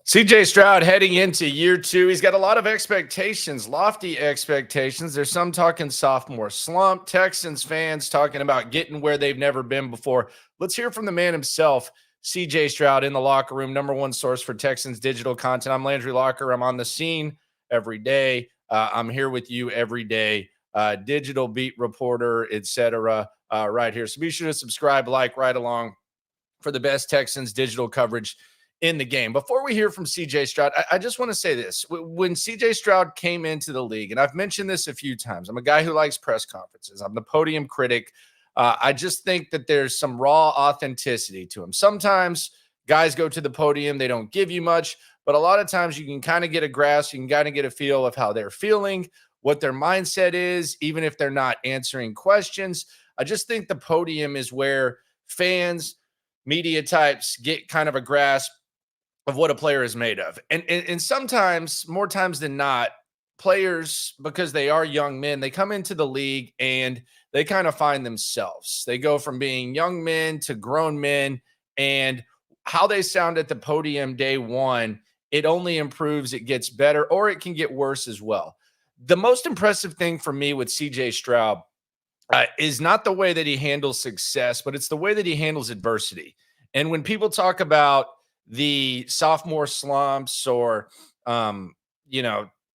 CJ Stroud heading into year two. He's got a lot of expectations, lofty expectations. There's some talking sophomore slump. Texans fans talking about getting where they've never been before. Let's hear from the man himself, CJ Stroud, in the locker room, number one source for Texans digital content. I'm Landry Locker. I'm on the scene every day. I'm here with you every day. Digital beat reporter, etc. Right here. So be sure to subscribe, like, right along for the best Texans digital coverage in the game. Before we hear from CJ Stroud, I just want to say this. When CJ Stroud came into the league, and I've mentioned this a few times, I'm a guy who likes press conferences. I'm the podium critic. I just think that there's some raw authenticity to him. Sometimes guys go to the podium, they don't give you much, but a lot of times you can kind of get a grasp, you can kind of get a feel of how they're feeling, what their mindset is, even if they're not answering questions. I just think the podium is where fans, media types get kind of a grasp of what a player is made of. And sometimes, more times than not, players, because they are young men, they come into the league and they kind of find themselves. They go from being young men to grown men, and how they sound at the podium day one, it only improves, it gets better, or it can get worse as well. The most impressive thing for me with CJ Stroud is not the way that he handles success, but it's the way that he handles adversity. And when people talk about the sophomore slumps or,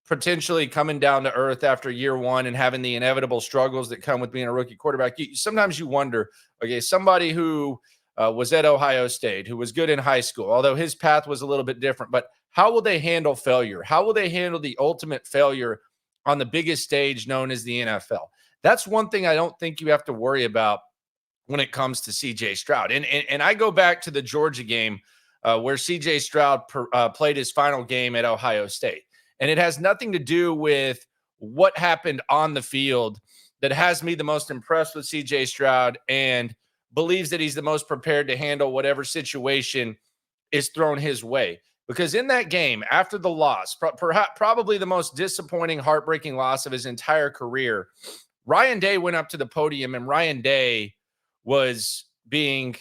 potentially coming down to earth after year one and having the inevitable struggles that come with being a rookie quarterback, sometimes you wonder, okay, somebody who was at Ohio State, who was good in high school, although his path was a little bit different, but how will they handle failure? How will they handle the ultimate failure on the biggest stage known as the NFL? That's one thing I don't think you have to worry about when it comes to CJ Stroud. And I go back to the Georgia game where CJ Stroud played his final game at Ohio State. And it has nothing to do with what happened on the field that has me the most impressed with CJ Stroud and believes that he's the most prepared to handle whatever situation is thrown his way. Because in that game, after the loss, perhaps probably the most disappointing, heartbreaking loss of his entire career, Ryan Day went up to the podium, and Ryan Day was being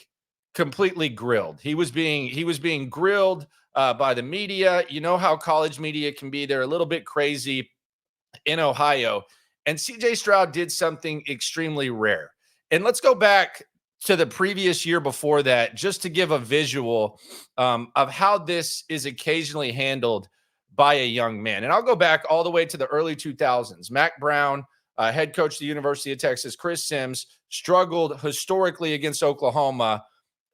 completely grilled. He was being grilled by the media. You know how college media can be. They're a little bit crazy in Ohio. And CJ Stroud did something extremely rare. And let's go back to the previous year before that, just to give a visual of how this is occasionally handled by a young man. And I'll go back all the way to the early 2000s. Mac Brown, head coach of the University of Texas, Chris Sims, struggled historically against Oklahoma.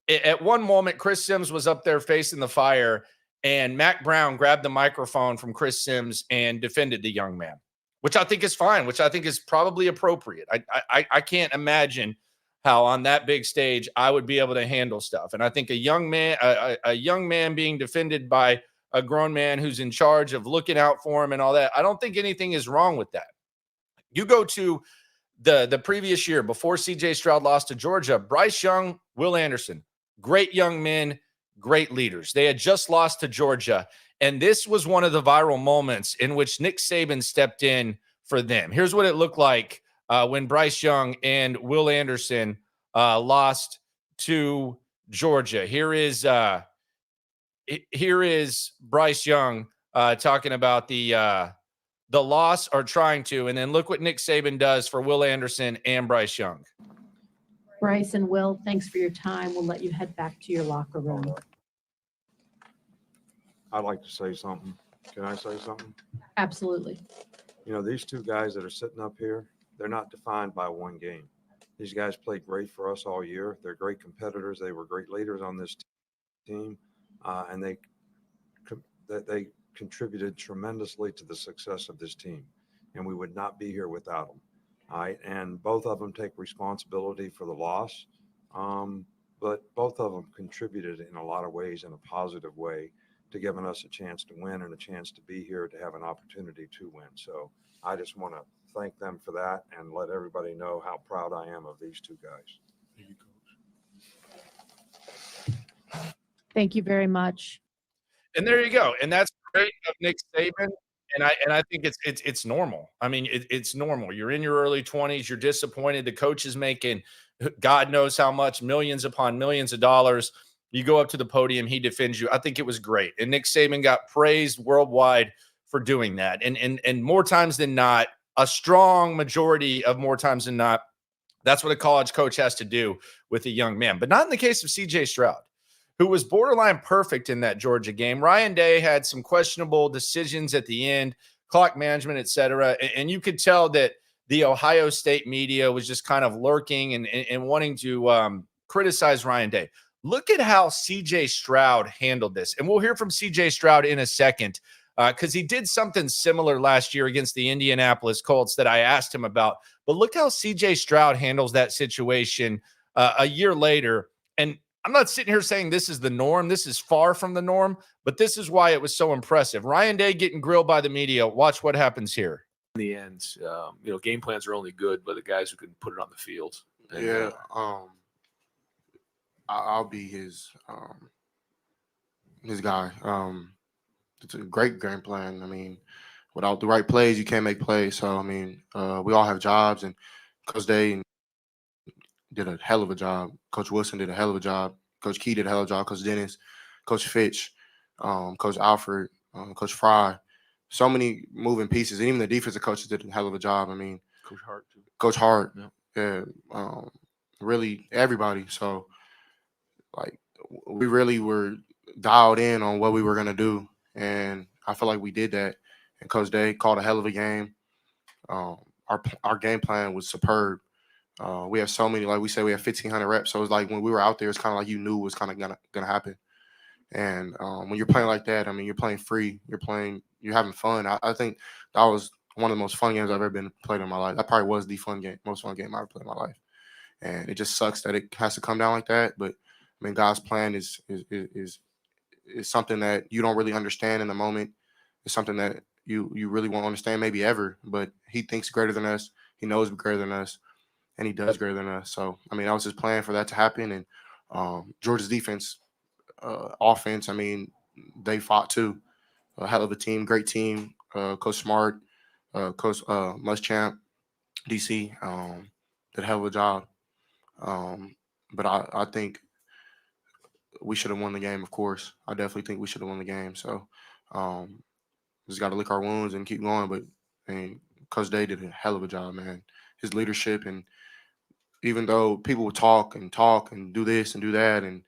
At one moment, Chris Sims was up there facing the fire, and Mac Brown grabbed the microphone from Chris Sims and defended the young man, which I think is fine, which I think is probably appropriate. I can't imagine how on that big stage I would be able to handle stuff. And I think a young man being defended by a grown man who's in charge of looking out for him and all that, I don't think anything is wrong with that. You go to the previous year before CJ Stroud lost to Georgia, Bryce Young, Will Anderson, great young men, great leaders. They had just lost to Georgia, and this was one of the viral moments in which Nick Saban stepped in for them. Here's what it looked like when Bryce Young and Will Anderson lost to Georgia. Here is Bryce Young talking about the loss, or trying to, and then look what Nick Saban does for Will Anderson and Bryce Young. Bryce and Will, thanks for your time. We'll let you head back to your locker room. I'd like to say something. Can I say something? Absolutely. You know, these two guys that are sitting up here, they're not defined by one game. These guys played great for us all year. They're great competitors. They were great leaders on this team, and they contributed tremendously to the success of this team, and we would not be here without them. All right, and both of them take responsibility for the loss, but both of them contributed in a lot of ways in a positive way to giving us a chance to win and a chance to be here to have an opportunity to win. So I just want to thank them for that and let everybody know how proud I am of these two guys. Thank you, Coach. Thank you very much. And there you go. And that's great of Nick Saban. And I think it's normal. I mean, it's normal. You're in your early 20s. You're disappointed. The coach is making God knows how much, millions upon millions of dollars. You go up to the podium, he defends you. I think it was great. And Nick Saban got praised worldwide for doing that. And more times than not, a strong majority of more times than not, that's what a college coach has to do with a young man. But not in the case of CJ Stroud, who was borderline perfect in that Georgia game. Ryan Day had some questionable decisions at the end, clock management, et cetera. And you could tell that the Ohio State media was just kind of lurking and wanting to criticize Ryan Day. Look at how CJ Stroud handled this. And we'll hear from CJ Stroud in a second because he did something similar last year against the Indianapolis Colts that I asked him about. But look how CJ Stroud handles that situation a year later. And I'm not sitting here saying this is the norm. This is far from the norm, but this is why it was so impressive. Ryan Day getting grilled by the media. Watch what happens here. In the end, game plans are only good by the guys who can put it on the field. And, I'll be his guy. It's a great game plan. I mean, without the right plays, you can't make plays. So, I mean, we all have jobs, and Coach Day did a hell of a job. Coach Wilson did a hell of a job. Coach Key did a hell of a job. Coach Dennis, Coach Fitch, Coach Alfred, Coach Fry. So many moving pieces. And even the defensive coaches did a hell of a job. I mean, Coach Hart, too. Coach Hart. Yeah. Really everybody. So, like, we really were dialed in on what we were going to do. And I feel like we did that. And Coach Day called a hell of a game. Our game plan was superb. We have so many, like we said, we have 1,500 reps. So it's like when we were out there, it's kind of like you knew it was kind of gonna happen. And when you're playing like that, I mean, you're playing free. You're having fun. I think that was one of the most fun games I've ever been played in my life. That probably was the most fun game I've ever played in my life. And it just sucks that it has to come down like that. But I mean, God's plan is something that you don't really understand in the moment. It's something that you really won't understand maybe ever. But He thinks greater than us. He knows greater than us. And He does greater than us. So, I mean, I was just planning for that to happen. And Georgia's defense, offense, I mean, they fought too. A hell of a team, great team. Coach Smart, Coach Muschamp, DC, did a hell of a job. But I think we should have won the game, of course. I definitely think we should have won the game. So just got to lick our wounds and keep going. But Coach Day did a hell of a job, man. His leadership, and even though people would talk and do this and do that, and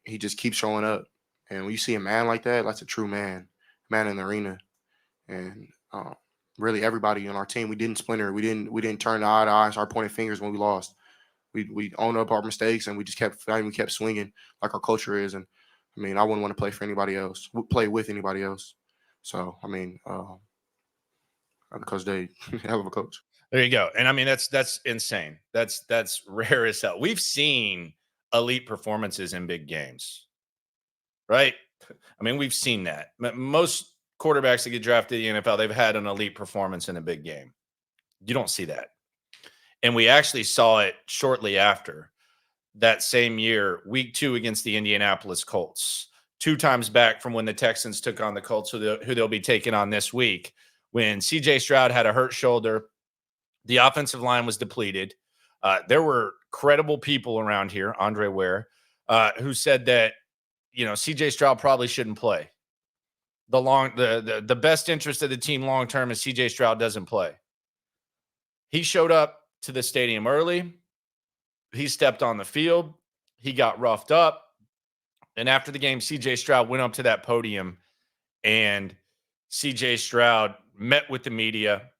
he just keeps showing up. And when you see a man like that, that's a true man in the arena. And really, everybody on our team, we didn't splinter. We didn't turn eye to eye and start pointing fingers when we lost. We owned up our mistakes, and we just kept swinging like our culture is. And I mean, I wouldn't want to play for anybody else. Play with anybody else. So I mean, Coach Day, hell of a coach. There you go. And I mean, that's insane. That's rare as hell. We've seen elite performances in big games, right? I mean, we've seen that. Most quarterbacks that get drafted in the NFL, they've had an elite performance in a big game. You don't see that. And we actually saw it shortly after that same year, week 2 against the Indianapolis Colts, 2 times back from when the Texans took on the Colts, who they'll be taking on this week, when CJ Stroud had a hurt shoulder. The offensive line was depleted. There were credible people around here, Andre Ware, who said that, CJ Stroud probably shouldn't play. The best interest of the team long term is CJ Stroud doesn't play. He showed up to the stadium early. He stepped on the field. He got roughed up. And after the game, CJ Stroud went up to that podium, and CJ Stroud met with the media.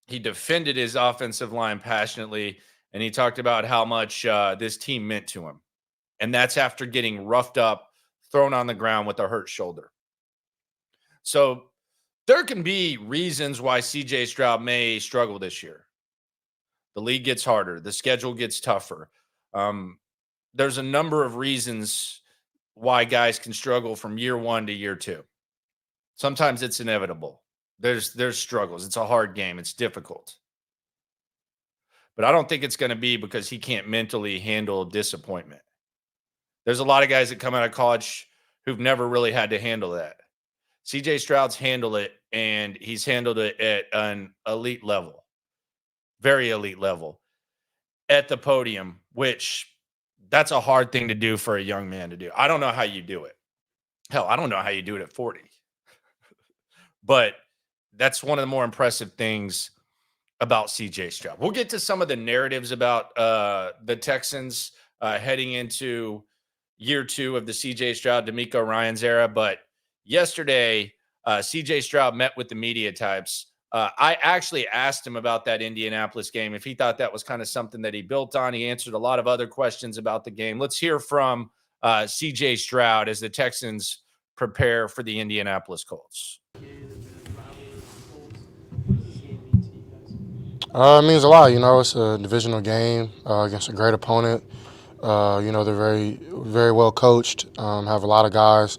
He defended his offensive line passionately, and he talked about how much this team meant to him. And that's after getting roughed up, thrown on the ground with a hurt shoulder. So there can be reasons why CJ Stroud may struggle this year. The league gets harder. The schedule gets tougher. There's a number of reasons why guys can struggle from year 1 to year 2. Sometimes it's inevitable. There's struggles. It's a hard game. It's difficult. But I don't think it's going to be because he can't mentally handle disappointment. There's a lot of guys that come out of college who've never really had to handle that. CJ Stroud's handled it, and he's handled it at an elite level, very elite level, at the podium, which That's a hard thing to do for a young man to do. I don't know how you do it. Hell, I don't know how you do it at 40. But that's one of the more impressive things about CJ Stroud. We'll get to some of the narratives about the Texans heading into year 2 of the CJ Stroud-DeMeco Ryans era. But yesterday, CJ Stroud met with the media types. I actually asked him about that Indianapolis game, if he thought that was kind of something that he built on. He answered a lot of other questions about the game. Let's hear from CJ Stroud as the Texans prepare for the Indianapolis Colts. It means a lot. It's a divisional game against a great opponent. They're very, very well coached, have a lot of guys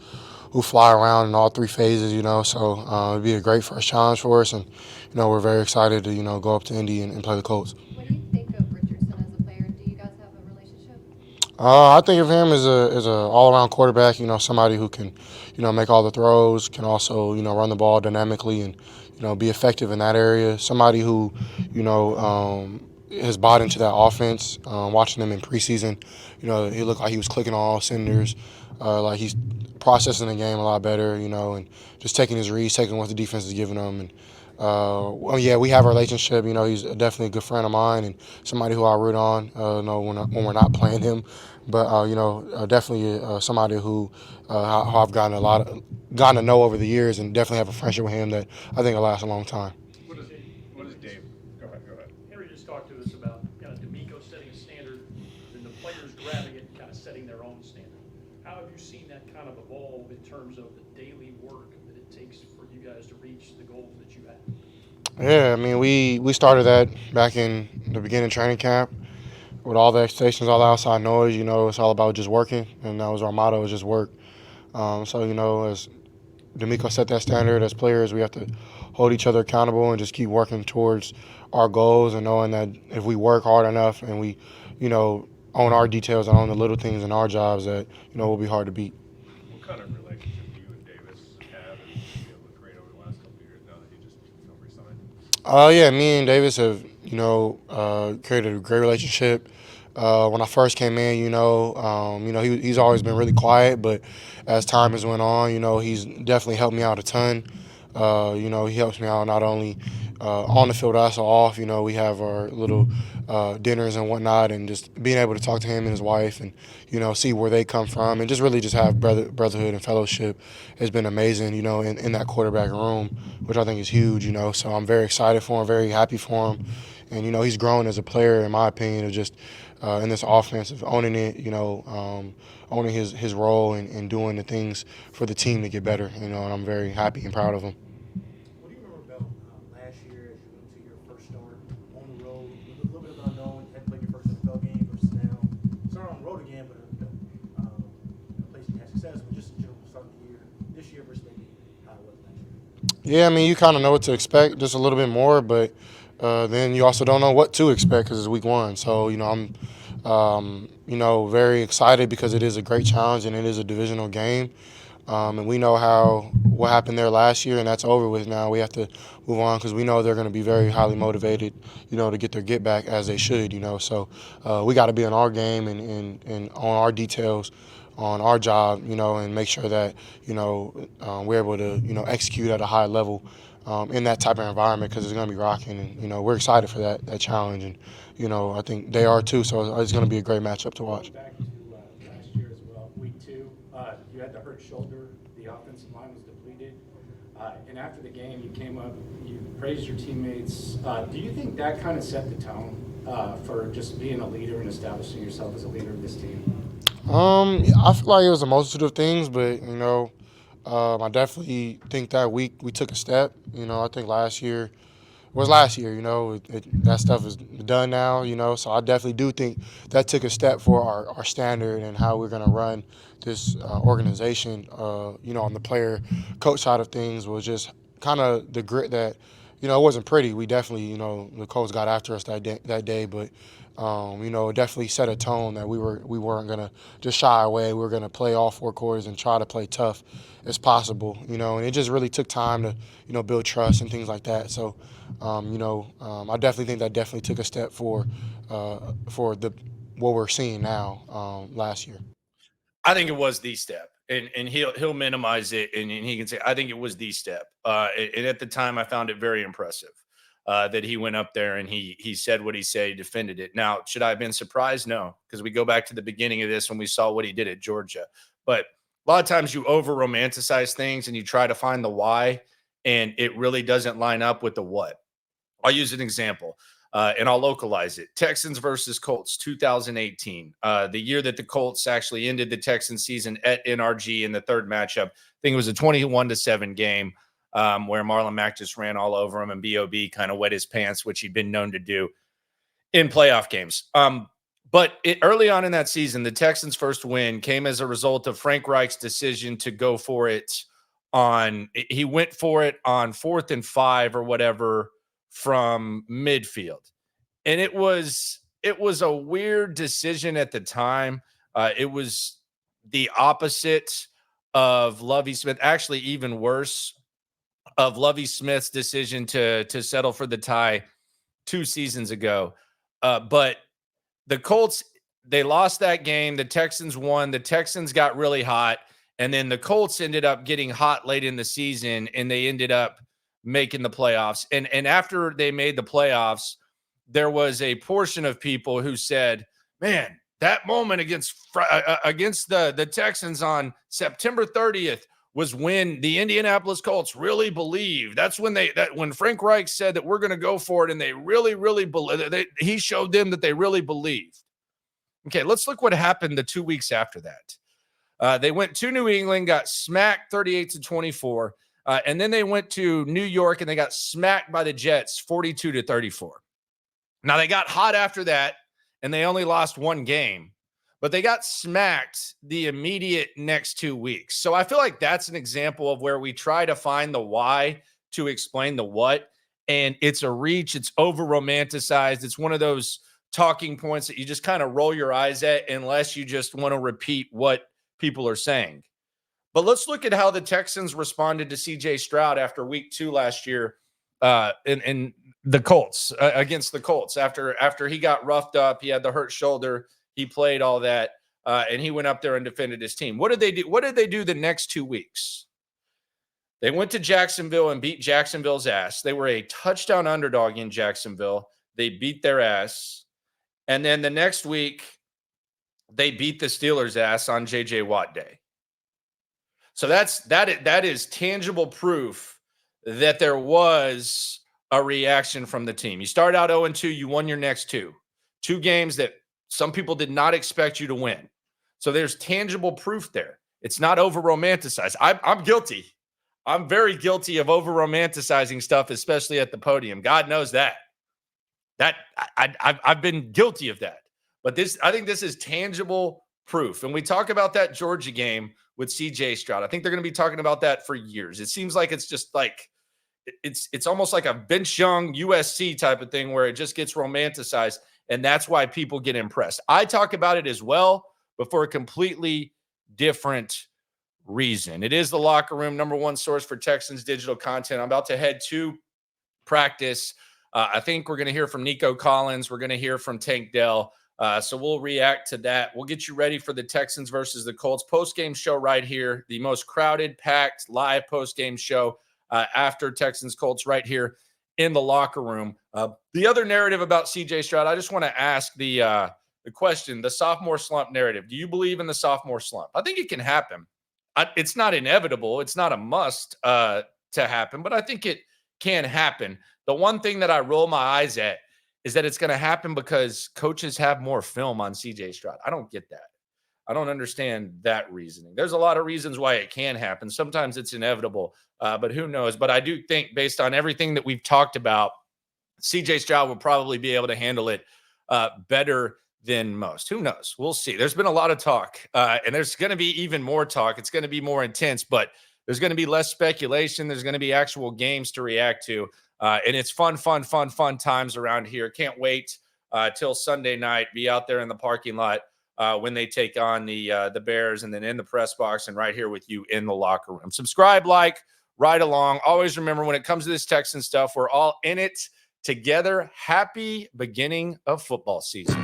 who fly around in all 3 phases, so it'd be a great first challenge for us. And, we're very excited to, go up to Indy and play the Colts. What do you think of Richardson as a player? Do you guys have a relationship? I think of him as a all-around quarterback, somebody who can, make all the throws, can also, run the ball dynamically and, be effective in that area. Somebody who, has bought into that offense. Watching him in preseason, he looked like he was clicking on all cylinders. Like he's processing the game a lot better, and just taking his reads, taking what the defense is giving him. And we have a relationship. He's definitely a good friend of mine and somebody who I root on. When we're not playing him, but definitely somebody who I've gotten to know over the years, and definitely have a friendship with him that I think will last a long time. What is Dave? Go ahead. Henry just talked to us about kind of DeMeco setting a standard, and the players grabbing it and kind of setting their own standard. How have you seen that kind of evolve in terms of the daily work that it takes for you guys to reach the goals that you have? Yeah, we started that back in the beginning of training camp with all the expectations, all the outside noise. It's all about just working, and that was our motto, is just work. As DeMeco set that standard, as players, we have to hold each other accountable and just keep working towards our goals, and knowing that if we work hard enough and we, own our details and own the little things in our jobs, that, we'll be hard to beat. What kind of relationship do you and Davis have and be able to create over the last couple of years now that he just resigned? Me and Davis have, created a great relationship. When I first came in, he's always been really quiet, but as time has went on, he's definitely helped me out a ton. He helps me out not only on the field, also off. We have our little dinners and whatnot, and just being able to talk to him and his wife and, see where they come from, and just really just have brotherhood and fellowship has been amazing, in that quarterback room, which I think is huge, So I'm very excited for him, very happy for him. And, he's grown as a player, in my opinion, of just in this offense, of owning it, owning his role and doing the things for the team to get better, and I'm very happy and proud of him. What do you remember about last year as you went to your first start on the road? A little bit of the unknown, you had played your first NFL game versus now starting on the road again, but a place you had success, but just in general starting the year, this year versus maybe how it was last year? Yeah, you kind of know what to expect, just a little bit more, but then you also don't know what to expect because it's week 1. So, I'm, very excited because it is a great challenge and it is a divisional game. And we know what happened there last year, and that's over with now. We have to move on because we know they're going to be very highly motivated, to get their get back as they should, So we got to be on our game and on our details, on our job, and make sure that, we're able to, execute at a high level in that type of environment, because it's going to be rocking. And, we're excited for that challenge. And, I think they are too. So it's going to be a great matchup to watch. Back to last year as well, week 2, you had the hurt shoulder, the offensive line was depleted. And after the game, you came up, you praised your teammates. Do you think that kind of set the tone for just being a leader and establishing yourself as a leader of this team? I feel like it was a multitude of things, but, I definitely think that week we took a step. I think last year, that stuff is done now, so I definitely do think that took a step for our standard and how we're going to run this organization, on the player coach side of things, was just kind of the grit that, it wasn't pretty. We definitely, the Colts got after us that day, but it definitely set a tone that we weren't going to just shy away. We were going to play all 4 quarters and try to play tough as possible, and it just really took time to, build trust and things like that. So, I definitely think that definitely took a step for the what we're seeing now last year. I think it was the step, and he'll minimize it, and he can say, I think it was the step. And at the time, I found it very impressive that he went up there and he said what he said, he defended it. Now, should I have been surprised? No, because we go back to the beginning of this when we saw what he did at Georgia. But a lot of times you over romanticize things and you try to find the why, and it really doesn't line up with the what. I'll use an example. And I'll localize it. Texans versus Colts, 2018. The year that the Colts actually ended the Texans season at NRG in the third matchup. I think it was a 21-7 game where Marlon Mack just ran all over him and B.O.B. kind of wet his pants, which he'd been known to do in playoff games. But early on in that season, the Texans' first win came as a result of Frank Reich's decision to go for it he went for it on 4th and 5 or whatever from midfield. And it was a weird decision at the time. It was the opposite of Lovie Smith, actually even worse, of Lovie Smith's decision to settle for the tie 2 seasons ago. But the Colts, they lost that game. The Texans won. The Texans got really hot. And then the Colts ended up getting hot late in the season, and they ended up making the playoffs. And after they made the playoffs, there was a portion of people who said, man, that moment against the Texans on September 30th was when the Indianapolis Colts really believed. That's when when Frank Reich said that we're going to go for it, and they really, really believe. He showed them that they really believed. Okay, let's look what happened the 2 weeks after that. They went to New England, got smacked 38-24. And then they went to New York and they got smacked by the Jets 42-34. Now they got hot after that and they only lost 1 game, but they got smacked the immediate next 2 weeks. So I feel like that's an example of where we try to find the why to explain the what. And it's a reach. It's over romanticized. It's one of those talking points that you just kind of roll your eyes at unless you just want to repeat what people are saying. But let's look at how the Texans responded to CJ Stroud after week 2 last year in the Colts against the Colts. After he got roughed up, he had the hurt shoulder, he played all that, and he went up there and defended his team. What did they do? What did they do the next 2 weeks? They went to Jacksonville and beat Jacksonville's ass. They were a touchdown underdog in Jacksonville. They beat their ass. And then the next week, they beat the Steelers' ass on J.J. Watt Day. So that is tangible proof that there was a reaction from the team. You start out 0-2, you won your next 2 games that some people did not expect you to win. So there's tangible proof there. It's not over-romanticized. I'm guilty. I'm very guilty of over-romanticizing stuff, especially at the podium. God knows that. I've been guilty of that. But I think this is tangible proof. And we talk about that Georgia game with CJ Stroud. I think they're going to be talking about that for years. It seems like it's just like it's almost like a Vince Young USC type of thing where it just gets romanticized, and that's why people get impressed. I talk about it as well, but for a completely different reason. It is the Locker Room, #1 source for Texans digital content. I'm about to head to practice. I think we're going to hear from Nico Collins. We're going to hear from Tank Dell. So we'll react to that. We'll get you ready for the Texans versus the Colts post-game show right here. The most crowded, packed, live post-game show after Texans-Colts right here in the Locker Room. The other narrative about CJ Stroud, I just want to ask the question, the sophomore slump narrative. Do you believe in the sophomore slump? I think it can happen. It's not inevitable. It's not a must to happen, but I think it can happen. The one thing that I roll my eyes at is that it's going to happen because coaches have more film on CJ Stroud. I don't get that. I don't understand that reasoning. There's a lot of reasons why it can happen. Sometimes it's inevitable, but who knows? But I do think based on everything that we've talked about, CJ Stroud will probably be able to handle it better than most. Who knows? We'll see. There's been a lot of talk, and there's going to be even more talk. It's going to be more intense, but there's going to be less speculation. There's going to be actual games to react to. And it's fun times around here. Can't wait till Sunday night. Be out there in the parking lot when they take on the Bears, and then in the press box and right here with you in the Locker Room. Subscribe, like, ride along. Always remember, when it comes to this Texan stuff, we're all in it together. Happy beginning of football season.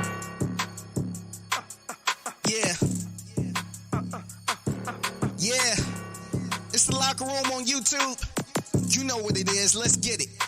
Yeah, it's the Locker Room on YouTube. You know what it is. Let's get it.